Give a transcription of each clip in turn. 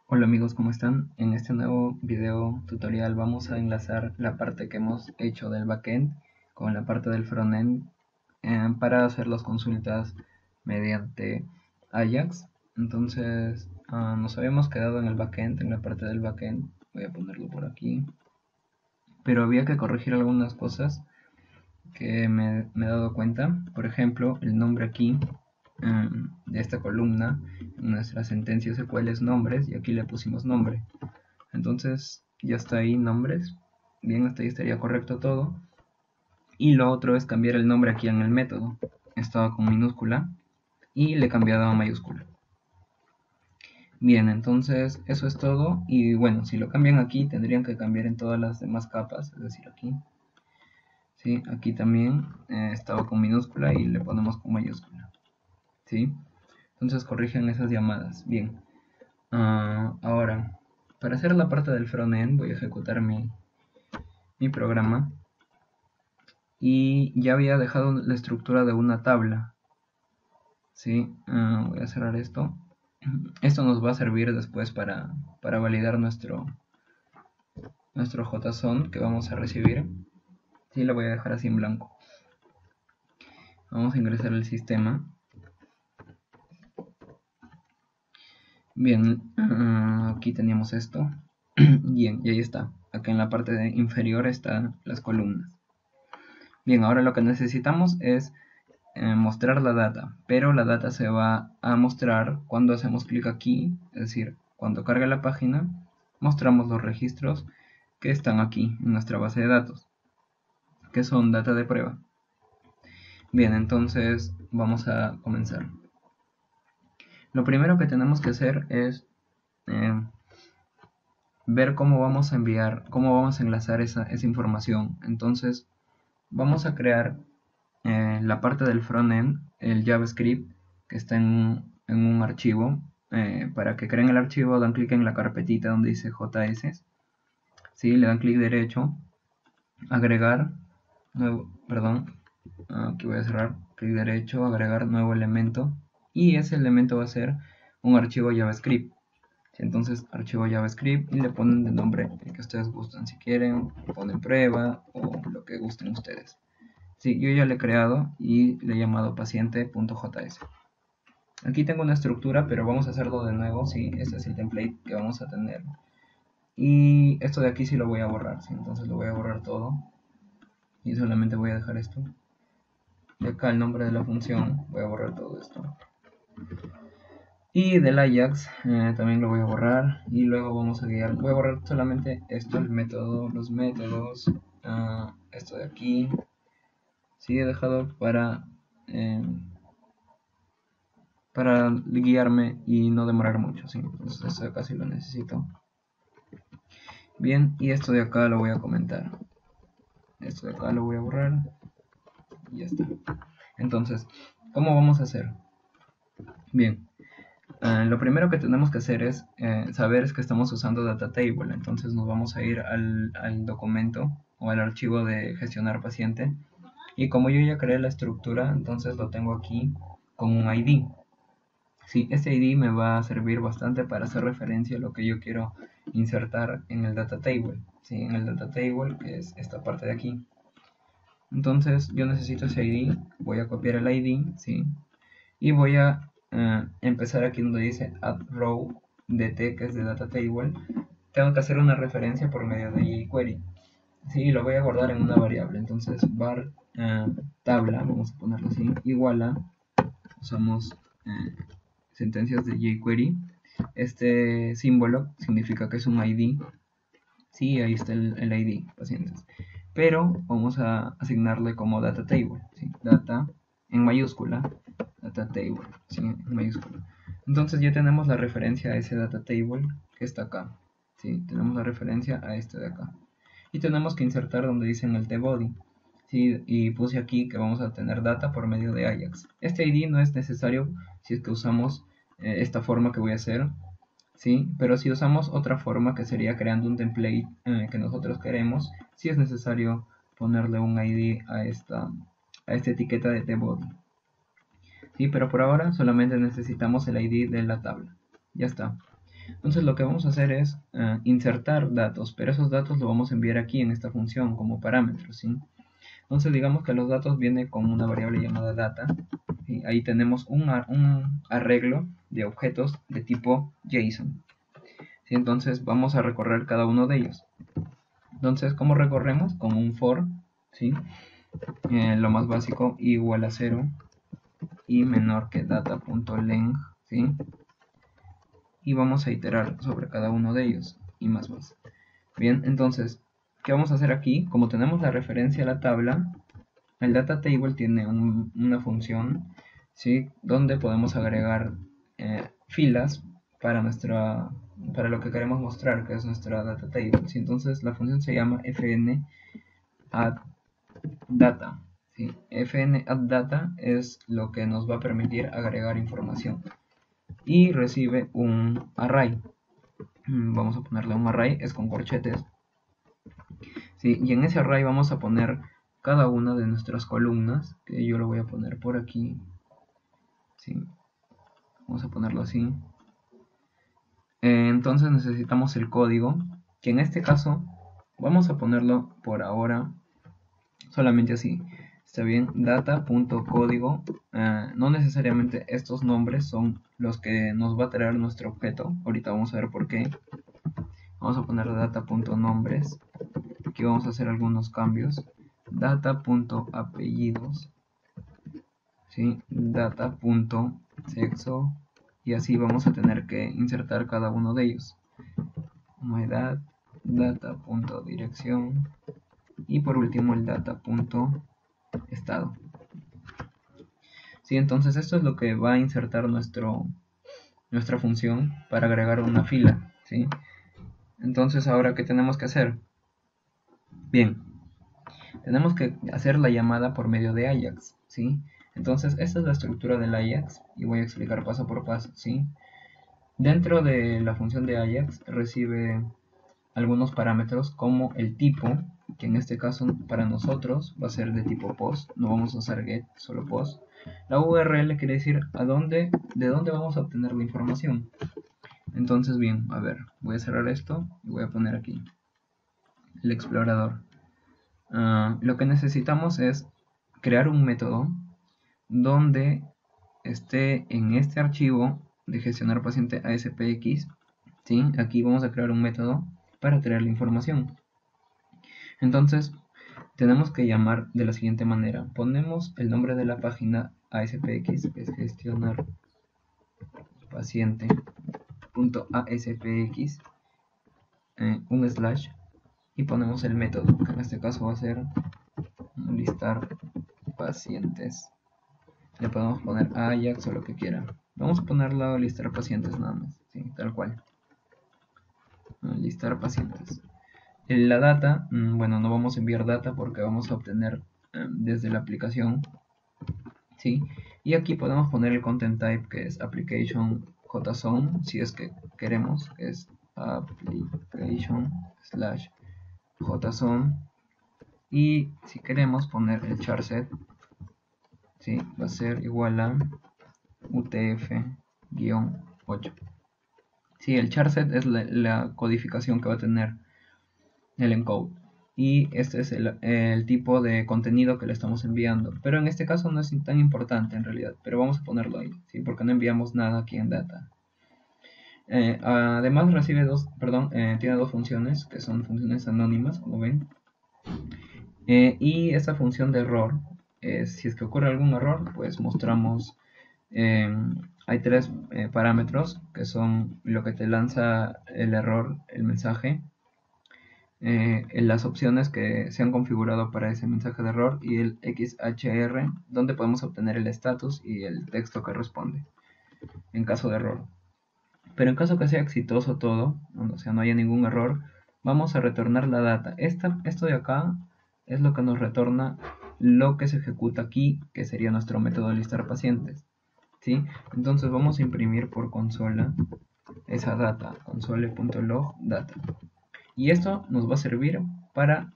Hola amigos, ¿cómo están? En este nuevo video tutorial vamos a enlazar la parte que hemos hecho del backend con la parte del frontend para hacer las consultas mediante Ajax. Entonces nos habíamos quedado en el backend, en la parte del backend. Voy a ponerlo por aquí. Pero había que corregir algunas cosas que me he dado cuenta. Por ejemplo, el nombre aquí de esta columna, en nuestra sentencia SQL es nombres y aquí le pusimos nombre. Entonces ya está ahí nombres. Bien, hasta ahí estaría correcto todo. Y lo otro es cambiar el nombre aquí en el método. Estaba con minúscula y le he cambiado a mayúscula. Bien, entonces eso es todo. Y bueno, si lo cambian aquí, tendrían que cambiar en todas las demás capas. Es decir, aquí. ¿Sí? Aquí también estaba con minúscula y le ponemos con mayúscula. ¿Sí? Entonces corrigen esas llamadas. Bien. Ahora, para hacer la parte del frontend voy a ejecutar mi programa. Y ya había dejado la estructura de una tabla. ¿Sí? Voy a cerrar esto. Esto nos va a servir después para validar nuestro JSON que vamos a recibir. Sí, lo voy a dejar así en blanco. Vamos a ingresar al sistema. Bien, aquí teníamos esto. Bien, y ahí está. Acá en la parte inferior están las columnas. Bien, ahora lo que necesitamos es mostrar la data, pero la data se va a mostrar cuando hacemos clic aquí, es decir, cuando carga la página, mostramos los registros que están aquí en nuestra base de datos, que son data de prueba. Bien, entonces vamos a comenzar. Lo primero que tenemos que hacer es eh, ver cómo vamos a enviar, cómo vamos a enlazar esa información. Entonces vamos a crear la parte del frontend, el JavaScript, que está en un archivo. Para que creen el archivo, dan clic en la carpetita donde dice JS. ¿Sí? Le dan clic derecho, agregar, nuevo, perdón, aquí voy a cerrar, clic derecho, agregar nuevo elemento. Y ese elemento va a ser un archivo JavaScript. ¿Sí? Entonces, archivo JavaScript y le ponen de nombre el que ustedes gustan. Si quieren, ponen prueba o lo que gusten ustedes. Sí, yo ya le he creado y le he llamado paciente.js. Aquí tengo una estructura, pero vamos a hacerlo de nuevo. Sí, este es el template que vamos a tener. Y esto de aquí sí lo voy a borrar. ¿Sí? Entonces lo voy a borrar todo. Y solamente voy a dejar esto. Y acá el nombre de la función. Voy a borrar todo esto. Y del Ajax también lo voy a borrar. Y luego vamos a guiar. Voy a borrar solamente esto, el método, los métodos. Esto de aquí. Sí, he dejado para guiarme y no demorar mucho, ¿sí? Entonces esto de acá sí lo necesito. Bien, y esto de acá lo voy a comentar. Esto de acá lo voy a borrar y ya está. Entonces, ¿cómo vamos a hacer? Bien, lo primero que tenemos que hacer es saber que estamos usando data table. Entonces nos vamos a ir al documento o al archivo de gestionar paciente. Y como yo ya creé la estructura, entonces lo tengo aquí con un ID. Sí, este ID me va a servir bastante para hacer referencia a lo que yo quiero insertar en el data table. ¿Sí? En el data table, que es esta parte de aquí. Entonces yo necesito ese ID, voy a copiar el ID, ¿sí? Y voy a empezar aquí donde dice add row dt, que es de data table. Tengo que hacer una referencia por medio de jQuery. Sí, lo voy a guardar en una variable. Entonces var tabla, vamos a ponerlo así, igual a, usamos sentencias de jQuery. Este símbolo significa que es un ID. Sí, ahí está el ID, pacientes. Pero vamos a asignarle como data table. ¿Sí? Data en mayúscula, data table, ¿sí? En mayúscula. Entonces ya tenemos la referencia a ese data table que está acá. ¿Sí? Tenemos la referencia a este de acá. Y tenemos que insertar donde dice en el tbody. ¿Sí? Y puse aquí que vamos a tener data por medio de Ajax. Este ID no es necesario si es que usamos esta forma que voy a hacer, ¿sí? Pero si usamos otra forma que sería creando un template que nosotros queremos, sí es necesario ponerle un ID a esta etiqueta de tbody. ¿Sí? Pero por ahora solamente necesitamos el ID de la tabla. Ya está. Entonces lo que vamos a hacer es insertar datos, pero esos datos los vamos a enviar aquí en esta función como parámetros, ¿sí? Entonces digamos que los datos vienen con una variable llamada data, y ahí tenemos un arreglo de objetos de tipo JSON, ¿sí? Entonces vamos a recorrer cada uno de ellos. Entonces, ¿cómo recorremos? Con un for, ¿sí? Lo más básico, igual a 0 y menor que data.length, ¿sí? Y vamos a iterar sobre cada uno de ellos y más. Bien, entonces, ¿qué vamos a hacer aquí? Como tenemos la referencia a la tabla, el data table tiene una función, ¿sí? Donde podemos agregar filas para lo que queremos mostrar, que es nuestra data table, ¿sí? Entonces la función se llama fnaddData, ¿sí? fnaddData es lo que nos va a permitir agregar información y recibe un array. Vamos a ponerle un array, es con corchetes, ¿sí? Y en ese array vamos a poner cada una de nuestras columnas, que yo lo voy a poner por aquí, ¿sí? Vamos a ponerlo así. Entonces necesitamos el código, que en este caso vamos a ponerlo por ahora solamente así. Está bien, data.código. No necesariamente estos nombres son los que nos va a traer nuestro objeto. Ahorita vamos a ver por qué. Vamos a poner data.nombres. Aquí vamos a hacer algunos cambios. Data.apellidos, ¿sí? Data.sexo, y así vamos a tener que insertar cada uno de ellos. Como edad, data.dirección y por último el data.estado. ¿Sí? Entonces esto es lo que va a insertar nuestra función para agregar una fila, ¿sí? Entonces ahora, ¿qué tenemos que hacer? Bien, tenemos que hacer la llamada por medio de Ajax, ¿sí? Entonces esta es la estructura del Ajax y voy a explicar paso por paso, ¿sí? Dentro de la función de Ajax recibe algunos parámetros como el tipo, que en este caso para nosotros va a ser de tipo post, no vamos a usar get, solo post. La URL quiere decir de dónde vamos a obtener la información. Entonces bien, a ver, voy a cerrar esto y voy a poner aquí el explorador. Lo que necesitamos es crear un método donde esté en este archivo de gestionar paciente ASPX, ¿sí? Aquí vamos a crear un método para traer la información. Entonces tenemos que llamar de la siguiente manera. Ponemos el nombre de la página ASPX, que es gestionar paciente.aspx, un slash, y ponemos el método, que en este caso va a ser listar pacientes. Le podemos poner Ajax o lo que quiera. Vamos a ponerlo listar pacientes nada más, ¿sí? Tal cual. Listar pacientes. La data, bueno, no vamos a enviar data porque vamos a obtener desde la aplicación, ¿sí? Y aquí podemos poner el content type, que es application JSON, si es que queremos, que es application slash JSON. Y si queremos poner el charset, ¿sí? Va a ser igual a UTF-8. Sí, el charset es la codificación que va a tener el encode. Y este es el tipo de contenido que le estamos enviando. Pero en este caso no es tan importante en realidad. Pero vamos a ponerlo ahí, ¿sí? Porque no enviamos nada aquí en data. Además tiene dos funciones, que son funciones anónimas, como ven. Y esta función de error, si es que ocurre algún error, pues mostramos, hay tres parámetros que son lo que te lanza el error, el mensaje, en las opciones que se han configurado para ese mensaje de error y el XHR, donde podemos obtener el status y el texto que responde en caso de error. Pero en caso que sea exitoso todo, o sea, no haya ningún error, vamos a retornar la data. Esto de acá es lo que nos retorna lo que se ejecuta aquí, que sería nuestro método de listar pacientes, ¿sí? Entonces vamos a imprimir por consola esa data, console.log data. Y esto nos va a servir para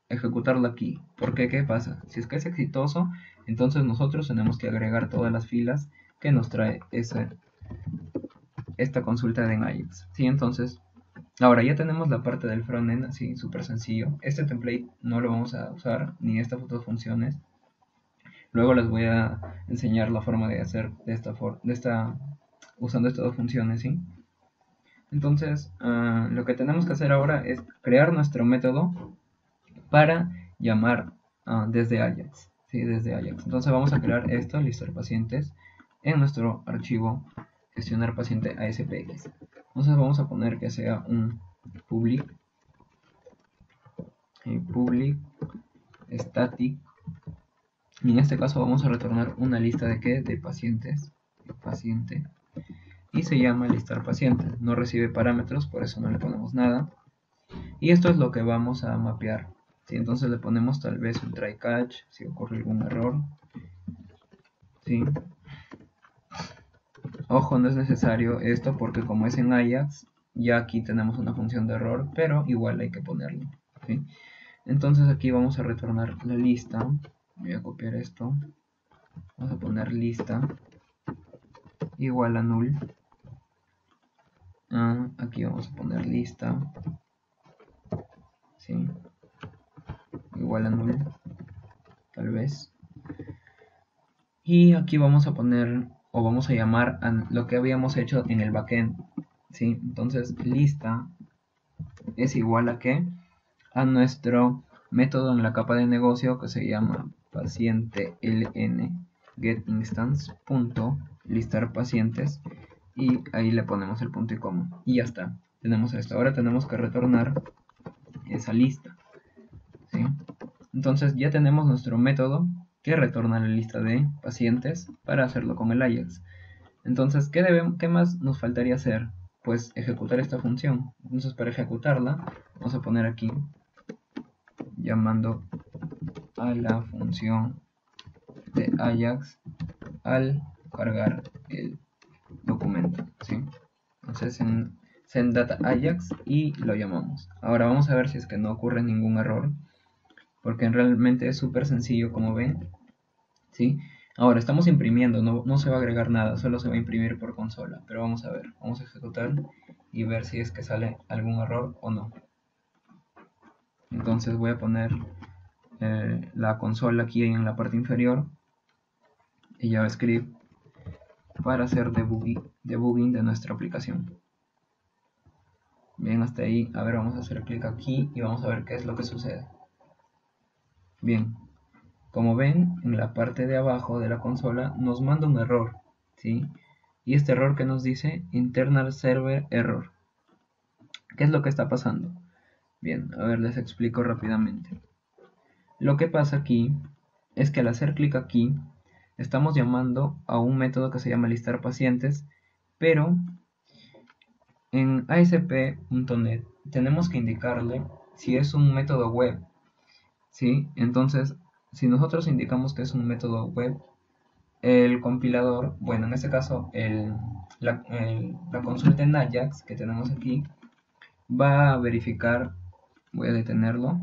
ejecutarlo aquí. Porque ¿qué pasa? Si es que es exitoso, entonces nosotros tenemos que agregar todas las filas que nos trae esta consulta en Ajax, ¿sí? Entonces, ahora ya tenemos la parte del frontend, así súper sencillo. Este template no lo vamos a usar, ni estas otras funciones. Luego les voy a enseñar la forma de hacer usando estas dos funciones, ¿sí? Entonces, lo que tenemos que hacer ahora es crear nuestro método para llamar desde Ajax, ¿sí? Desde Ajax. Entonces vamos a crear esto, listar pacientes, en nuestro archivo gestionar paciente ASPX. Entonces vamos a poner que sea un public static, y en este caso vamos a retornar una lista de ¿qué? De pacientes, paciente, y se llama listar pacientes. No recibe parámetros, por eso no le ponemos nada. Y esto es lo que vamos a mapear, ¿sí? Entonces le ponemos tal vez un try catch si ocurre algún error, ¿sí? Ojo, no es necesario esto porque como es en Ajax, ya aquí tenemos una función de error, pero igual hay que ponerlo, ¿sí? Entonces aquí vamos a retornar la lista. Voy a copiar esto. Vamos a poner lista igual a null. Aquí vamos a poner lista, ¿sí? Igual a null, tal vez. Y aquí vamos a poner, o vamos a llamar a lo que habíamos hecho en el backend, ¿sí? Entonces lista es igual a ¿qué? A nuestro método en la capa de negocio que se llama paciente ln getInstance.listar pacientes, y ahí le ponemos el punto y coma y ya está, tenemos esto. Ahora tenemos que retornar esa lista, ¿sí? Entonces ya tenemos nuestro método que retorna la lista de pacientes para hacerlo con el Ajax. Entonces, ¿qué más nos faltaría hacer? Pues ejecutar esta función. Entonces para ejecutarla vamos a poner aquí llamando a la función de Ajax al cargar el documento, ¿sí? Entonces en send-data Ajax y lo llamamos. Ahora vamos a ver si es que no ocurre ningún error, porque realmente es súper sencillo, como ven, ¿sí? Ahora estamos imprimiendo, no se va a agregar nada, solo se va a imprimir por consola, pero vamos a ver, vamos a ejecutar y ver si es que sale algún error o no. Entonces voy a poner la consola aquí en la parte inferior y JavaScript para hacer debugging de nuestra aplicación. Bien, hasta ahí. A ver, vamos a hacer clic aquí y vamos a ver qué es lo que sucede. Bien, como ven, en la parte de abajo de la consola nos manda un error, ¿sí? Y este error que nos dice internal server error. ¿Qué es lo que está pasando? Bien, a ver, les explico rápidamente. Lo que pasa aquí es que al hacer clic aquí estamos llamando a un método que se llama listar pacientes, pero en ASP.NET tenemos que indicarle si es un método web, ¿sí? Entonces, si nosotros indicamos que es un método web, el compilador, bueno, en este caso la consulta en Ajax que tenemos aquí, va a verificar, voy a detenerlo,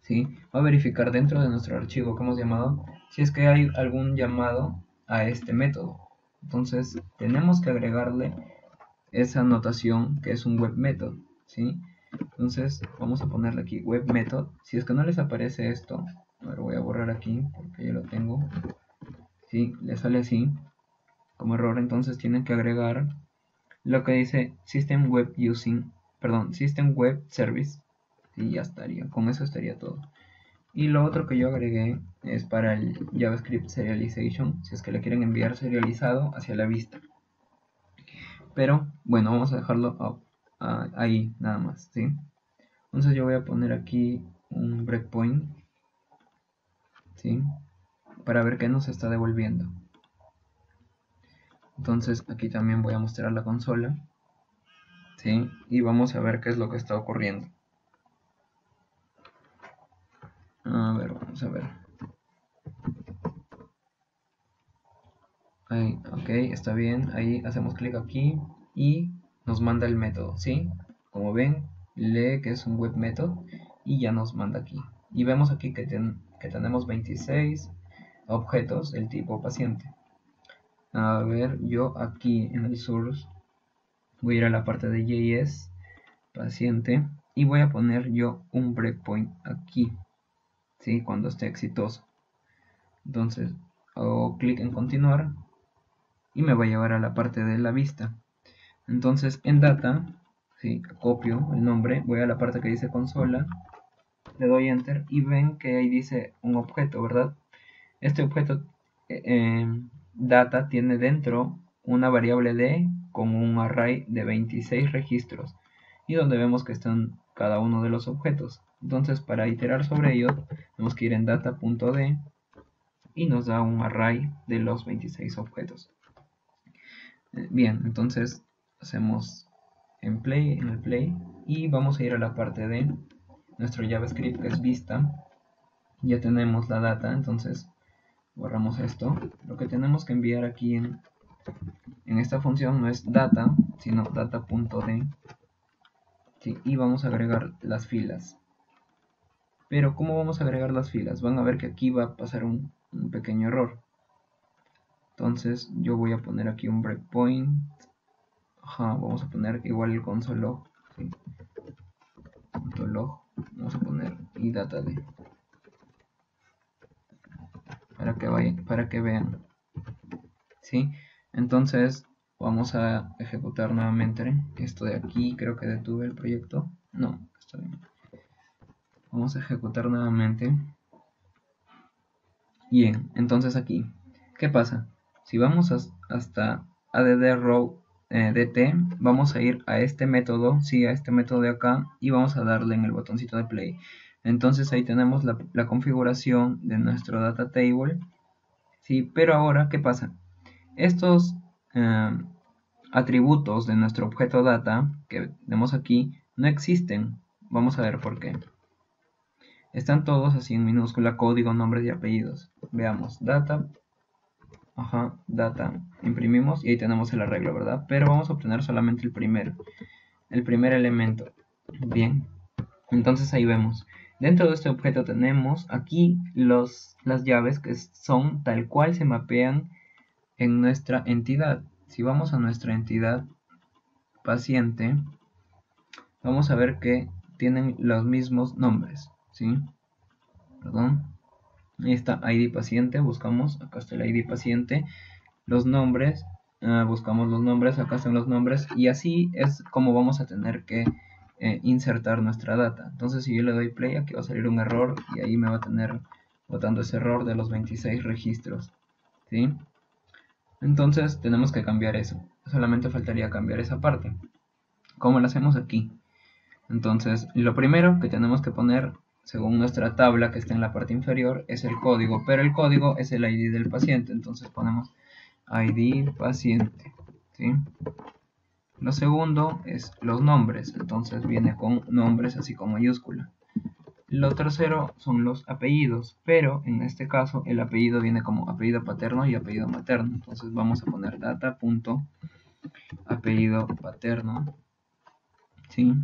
¿sí? Va a verificar dentro de nuestro archivo que hemos llamado si es que hay algún llamado a este método. Entonces tenemos que agregarle esa notación que es un web method, ¿sí? Entonces vamos a ponerle aquí web method. Si es que no les aparece esto, a ver, voy a borrar aquí porque ya lo tengo, ¿sí? Le sale así como error, entonces tienen que agregar lo que dice system web service, y ya estaría, con eso estaría todo. Y lo otro que yo agregué es para el JavaScript serialization, si es que le quieren enviar serializado hacia la vista. Pero bueno, vamos a dejarlo ahí nada más, ¿sí? Entonces yo voy a poner aquí un breakpoint, ¿sí? Para ver qué nos está devolviendo. Entonces aquí también voy a mostrar la consola, ¿sí? Y vamos a ver qué es lo que está ocurriendo. A ver, vamos a ver. Ahí, ok, está bien. Ahí hacemos clic aquí y nos manda el método, ¿sí? Como ven, lee que es un web method y ya nos manda aquí. Y vemos aquí que tenemos 26 objetos del tipo paciente. A ver, yo aquí en el source voy a ir a la parte de JS, paciente, y voy a poner yo un breakpoint aquí, ¿sí? Cuando esté exitoso. Entonces hago clic en continuar y me va a llevar a la parte de la vista. Entonces en data, ¿sí? Copio el nombre, voy a la parte que dice consola, le doy enter y ven que ahí dice un objeto, ¿verdad? Este objeto data tiene dentro una variable d con un array de 26 registros y donde vemos que están cada uno de los objetos. Entonces para iterar sobre ellos tenemos que ir en data.d y nos da un array de los 26 objetos. Bien, entonces hacemos en el play y vamos a ir a la parte de nuestro JavaScript que es vista. Ya tenemos la data, entonces borramos esto. Lo que tenemos que enviar aquí en esta función no es data, sino data.d, ¿sí? Y vamos a agregar las filas. Pero ¿cómo vamos a agregar las filas? Van a ver que aquí va a pasar un pequeño error. Entonces yo voy a poner aquí un breakpoint. Vamos a poner igual el console log, ¿sí? .log, vamos a poner y data.d para que vean, ¿sí? Entonces vamos a ejecutar nuevamente esto de aquí. Creo que detuve el proyecto. No, está bien. Vamos a ejecutar nuevamente. Bien, entonces aquí, ¿qué pasa? Si vamos hasta add row dt, vamos a ir a este método, sí, a este método de acá, y vamos a darle en el botoncito de play. Entonces ahí tenemos la configuración de nuestro data table, sí, pero ahora, ¿qué pasa? Estos atributos de nuestro objeto data que vemos aquí no existen. Vamos a ver por qué. Están todos así en minúscula, código, nombres y apellidos. Veamos, data, data, imprimimos y ahí tenemos el arreglo, ¿verdad? Pero vamos a obtener solamente el primer elemento. Bien, entonces ahí vemos. Dentro de este objeto tenemos aquí las llaves que son tal cual se mapean en nuestra entidad. Si vamos a nuestra entidad paciente, vamos a ver que tienen los mismos nombres, ¿sí? Perdón. Ahí está ID paciente, buscamos, acá está el ID paciente, los nombres, buscamos los nombres, acá están los nombres, y así es como vamos a tener que insertar nuestra data. Entonces si yo le doy play, aquí va a salir un error y ahí me va a tener botando ese error de los 26 registros, ¿sí? Entonces tenemos que cambiar eso, solamente faltaría cambiar esa parte. ¿Cómo lo hacemos aquí? Entonces lo primero que tenemos que poner, según nuestra tabla que está en la parte inferior, es el código, pero el código es el ID del paciente, entonces ponemos ID paciente, ¿sí? Lo segundo es los nombres, entonces viene con nombres así con mayúscula. Lo tercero son los apellidos, pero en este caso el apellido viene como apellido paterno y apellido materno, entonces vamos a poner data.apellido paterno, ¿sí?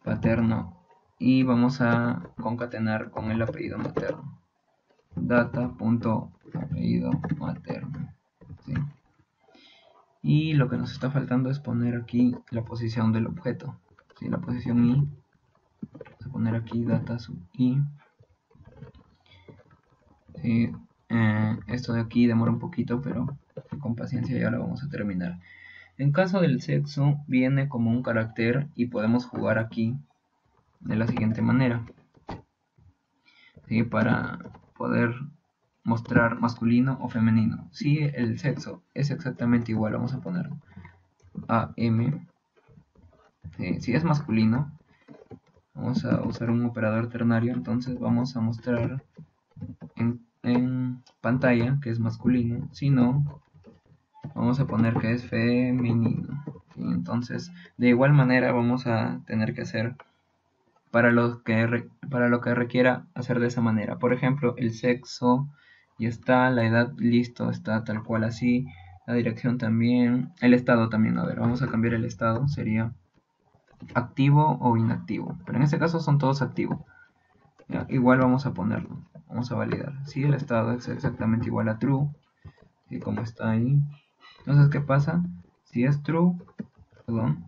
Paterno, y vamos a concatenar con el apellido materno, data.apellido materno, ¿sí? Y lo que nos está faltando es poner aquí la posición del objeto, ¿sí? La posición i, vamos a poner aquí data sub i, ¿sí? Esto de aquí demora un poquito, pero con paciencia ya lo vamos a terminar. En caso del sexo viene como un carácter y podemos jugar aquí de la siguiente manera, ¿sí? Para poder mostrar masculino o femenino. Si el sexo es exactamente igual, vamos a poner AM. Si es masculino, vamos a usar un operador ternario, entonces vamos a mostrar en pantalla que es masculino. Si no, vamos a poner que es femenino, ¿sí? Entonces de igual manera vamos a tener que hacer para lo que requiera hacer de esa manera. Por ejemplo, el sexo ya está, la edad listo, está tal cual así, la dirección también, el estado también. A ver, vamos a cambiar el estado, sería activo o inactivo, pero en este caso son todos activos. Ya, igual vamos a ponerlo, vamos a validar. Si el estado es exactamente igual a true, y como está ahí, entonces ¿qué pasa? Si es true, perdón,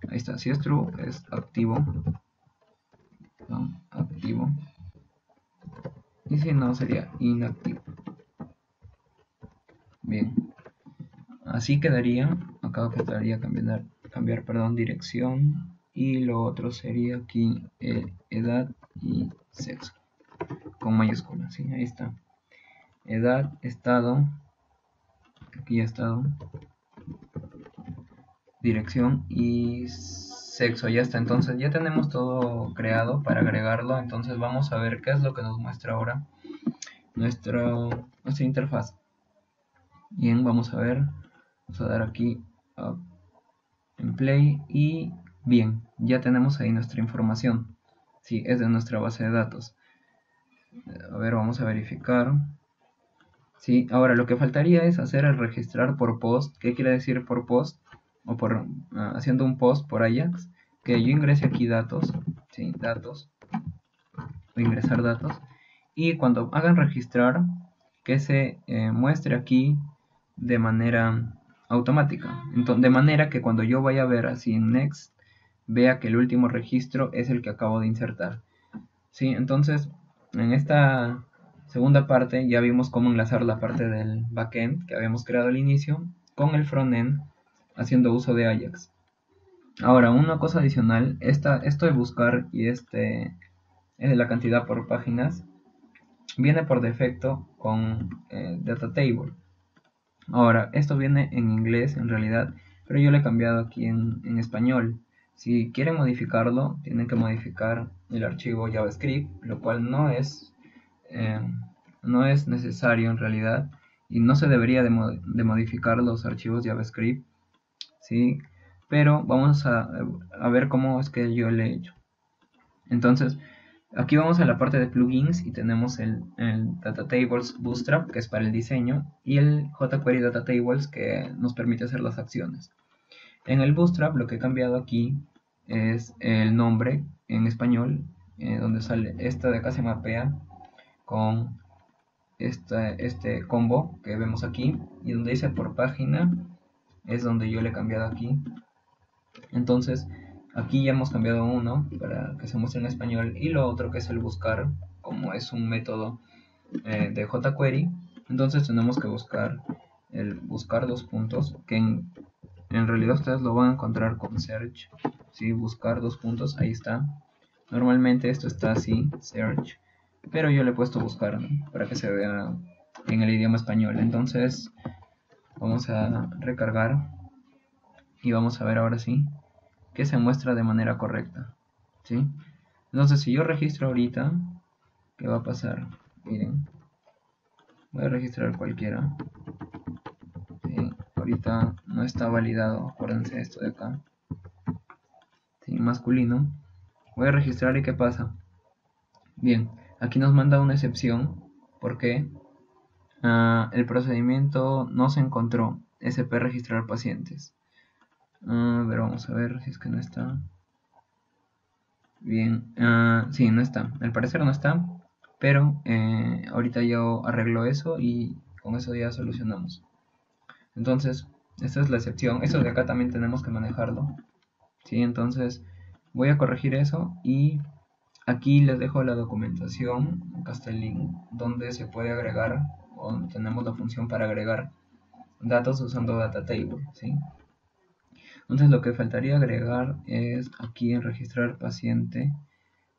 ahí está, si es true es activo, activo, y si no sería inactivo. Bien, así quedaría. Acá faltaría cambiar perdón, dirección, y lo otro sería aquí edad y sexo con mayúsculas. ¿Sí? Ahí está, edad, estado, aquí ya estado, dirección y sexo. Ya está, entonces ya tenemos todo creado para agregarlo. Entonces vamos a ver qué es lo que nos muestra ahora nuestra interfaz. Bien, vamos a ver, vamos a dar aquí en play y bien, ya tenemos ahí nuestra información. Sí, es de nuestra base de datos. A ver, vamos a verificar. Sí, ahora lo que faltaría es hacer el registrar por post. ¿Qué quiere decir por post? O por haciendo un post por Ajax, que yo ingrese aquí datos, sí, datos, voy a ingresar datos, y cuando hagan registrar, que se muestre aquí de manera automática. Entonces, de manera que cuando yo vaya a ver así en next, vea que el último registro es el que acabo de insertar. ¿Sí? Entonces, en esta segunda parte ya vimos cómo enlazar la parte del backend que habíamos creado al inicio con el frontend haciendo uso de Ajax. Ahora, una cosa adicional, esto de buscar y es de la cantidad por páginas, viene por defecto con Data Table. Ahora, esto viene en inglés en realidad, pero yo lo he cambiado aquí en español. Si quieren modificarlo, tienen que modificar el archivo JavaScript, lo cual eh, no es necesario en realidad, y no se debería de modificar los archivos JavaScript, ¿sí? Pero vamos a ver cómo es que yo le he hecho. Entonces, aquí vamos a la parte de plugins y tenemos el Data Tables Bootstrap, que es para el diseño, y el jQuery Data Tables, que nos permite hacer las acciones. En el Bootstrap lo que he cambiado aquí es el nombre en español, donde sale esta de acá se mapea con este combo que vemos aquí, y donde dice por página es donde yo le he cambiado aquí. Entonces aquí ya hemos cambiado uno para que se muestre en español, y lo otro que es el buscar, como es un método de jQuery, entonces tenemos que buscar el buscar dos puntos, que en realidad ustedes lo van a encontrar con search, ¿sí? Buscar dos puntos, ahí está. Normalmente esto está así, search, pero yo le he puesto buscar, ¿no? Para que se vea en el idioma español. Entonces vamos a recargar y vamos a ver ahora sí que se muestra de manera correcta, ¿sí? Entonces si yo registro ahorita, ¿qué va a pasar? Miren, voy a registrar cualquiera, ¿sí? Ahorita no está validado, acuérdense esto de acá, ¿sí? Masculino. Voy a registrar y ¿qué pasa? Bien, aquí nos manda una excepción porque el procedimiento no se encontró, SP registrar pacientes. Pero vamos a ver si es que no está. Bien, sí, no está, al parecer no está, pero ahorita yo arreglo eso y con eso ya solucionamos. Entonces, esta es la excepción, eso de acá también tenemos que manejarlo, ¿sí? Entonces voy a corregir eso y aquí les dejo la documentación, acá está el link, donde se puede agregar, o tenemos la función para agregar datos usando data table, ¿sí? Entonces lo que faltaría agregar es aquí en registrar paciente.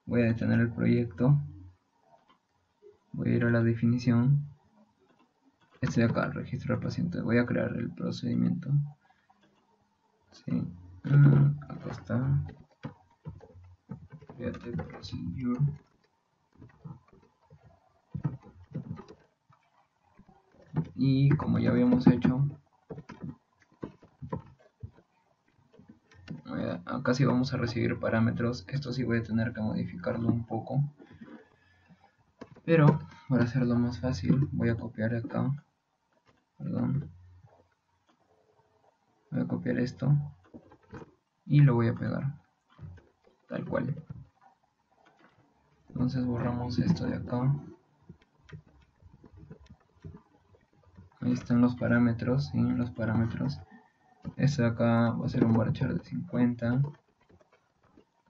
Voy a detener el proyecto, voy a ir a la definición, este de acá, registrar paciente, voy a crear el procedimiento, ¿sí? Acá está, create procedure, y como ya habíamos hecho, acá sí vamos a recibir parámetros. Esto sí voy a tener que modificarlo un poco, pero para hacerlo más fácil voy a copiar acá, perdón, voy a copiar esto y lo voy a pegar tal cual. Entonces borramos esto de acá, ahí están los parámetros, ¿sí? Los parámetros, Este de acá va a ser un varchar de 50.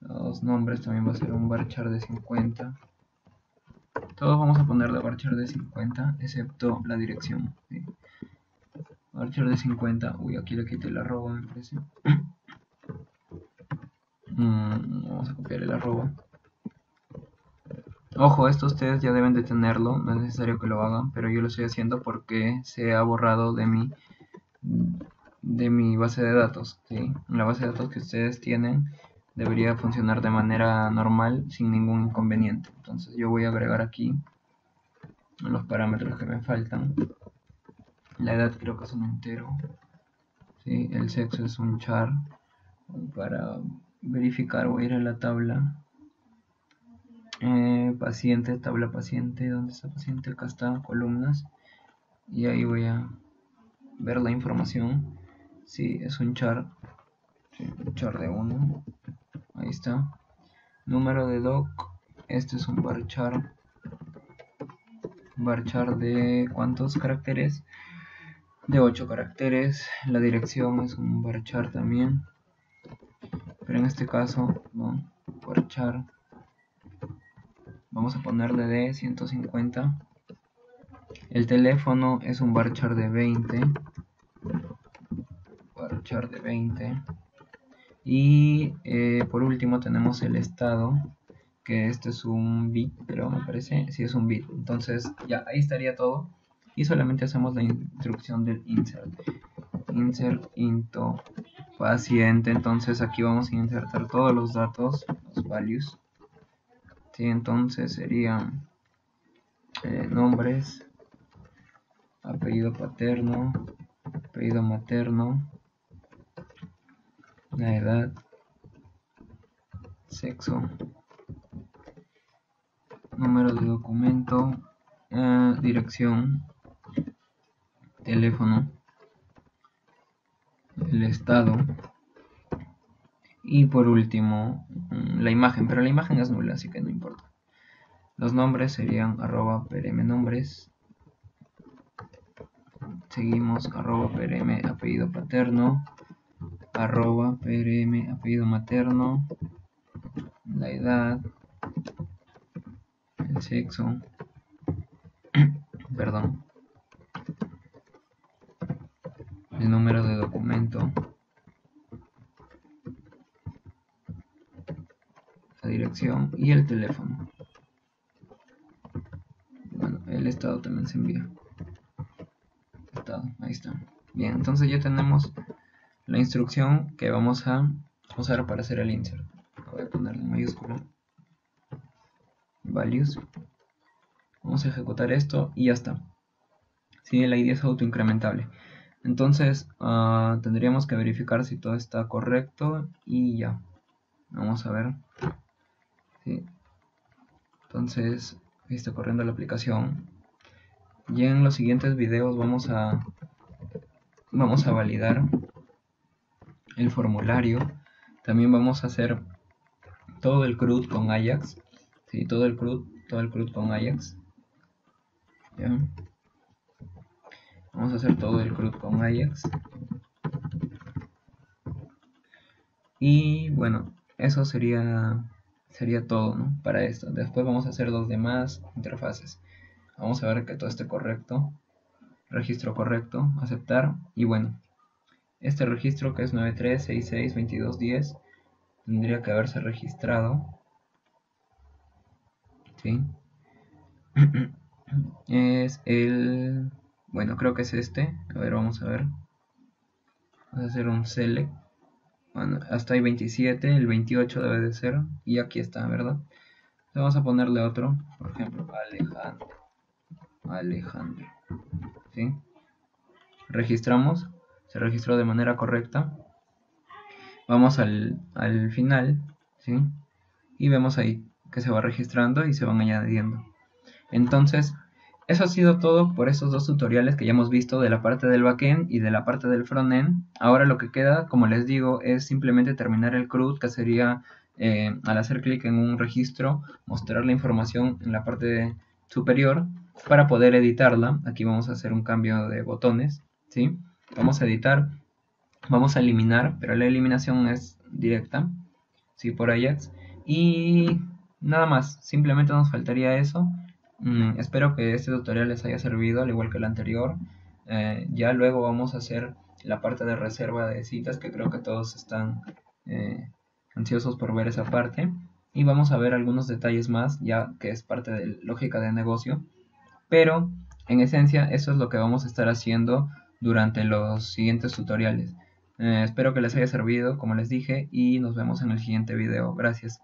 Los nombres también va a ser un varchar de 50. Todos vamos a ponerle varchar de 50, excepto la dirección. ¿Sí? Varchar de 50. Uy, aquí le quité el arroba, me parece. Vamos a copiar el arroba. Ojo, esto ustedes ya deben de tenerlo, no es necesario que lo hagan, pero yo lo estoy haciendo porque se ha borrado de mi base de datos. ¿Sí? La base de datos que ustedes tienen debería funcionar de manera normal sin ningún inconveniente. Entonces yo voy a agregar aquí los parámetros que me faltan. La edad creo que es un entero. ¿Sí? El sexo es un char. Para verificar voy a ir a la tabla. Paciente, tabla paciente. ¿Dónde está paciente? Acá está, columnas. Y ahí voy a ver la información. Sí, es un char. Sí, un char de 1. Ahí está. Número de doc. Este es un varchar. Varchar de ¿cuántos caracteres? De 8 caracteres. La dirección es un varchar también. Pero en este caso, no. Varchar. Vamos a ponerle de 150. El teléfono es un varchar de 20. Varchar de 20. Y por último tenemos el estado, que este es un bit, pero me parece, sí es un bit. Entonces ya ahí estaría todo. Y solamente hacemos la instrucción del insert. Insert into paciente. Entonces aquí vamos a insertar todos los datos, los values. Sí, entonces serían nombres, apellido paterno, apellido materno, la edad, sexo, número de documento, dirección, teléfono, el estado y por último la imagen, pero la imagen es nula, así que no importa. Los nombres serían @prmnombres, seguimos @prm apellido paterno, @prm apellido materno, la edad, el sexo, perdón, el número de documento, la dirección y el teléfono. Bueno, el estado también se envía. Estado, ahí está. Bien, entonces ya tenemos la instrucción que vamos a usar para hacer el insert. Voy a ponerle en mayúscula. Values. Vamos a ejecutar esto y ya está. Sí, la ID es autoincrementable. Entonces tendríamos que verificar si todo está correcto y ya. Vamos a ver. Sí. Entonces, ahí está corriendo la aplicación. Y en los siguientes videos vamos a validar el formulario. También vamos a hacer todo el CRUD con Ajax. Sí, todo el CRUD con Ajax. ¿Ya? Vamos a hacer todo el CRUD con Ajax. Y bueno, eso sería todo, ¿no? Para esto. Después vamos a hacer los demás interfaces. Vamos a ver que todo esté correcto. Registro correcto, aceptar. Y bueno, este registro que es 93662210 tendría que haberse registrado. ¿Sí? Es el... Bueno, creo que es este. A ver, vamos a ver. Vamos a hacer un select. Bueno, hasta ahí 27, el 28 debe de ser. Y aquí está, ¿verdad? Entonces vamos a ponerle otro. Por ejemplo, Alejandro. ¿Sí? Registramos. Se registró de manera correcta. Vamos al final. ¿Sí? Y vemos ahí que se va registrando y se van añadiendo. Entonces, eso ha sido todo por estos dos tutoriales que ya hemos visto de la parte del backend y de la parte del frontend. Ahora lo que queda, como les digo, es simplemente terminar el CRUD, que sería al hacer clic en un registro, mostrar la información en la parte superior para poder editarla. Aquí vamos a hacer un cambio de botones, ¿sí? Vamos a editar Vamos a eliminar, pero la eliminación es directa, sí, por Ajax. Y nada más, simplemente nos faltaría eso. Espero que este tutorial les haya servido, al igual que el anterior. Ya luego vamos a hacer la parte de reserva de citas, que creo que todos están eh, ansiosos por ver esa parte. Y vamos a ver algunos detalles más, ya que es parte de lógica de negocio. Pero en esencia eso es lo que vamos a estar haciendo durante los siguientes tutoriales. Espero que les haya servido, como les dije, y nos vemos en el siguiente video. Gracias.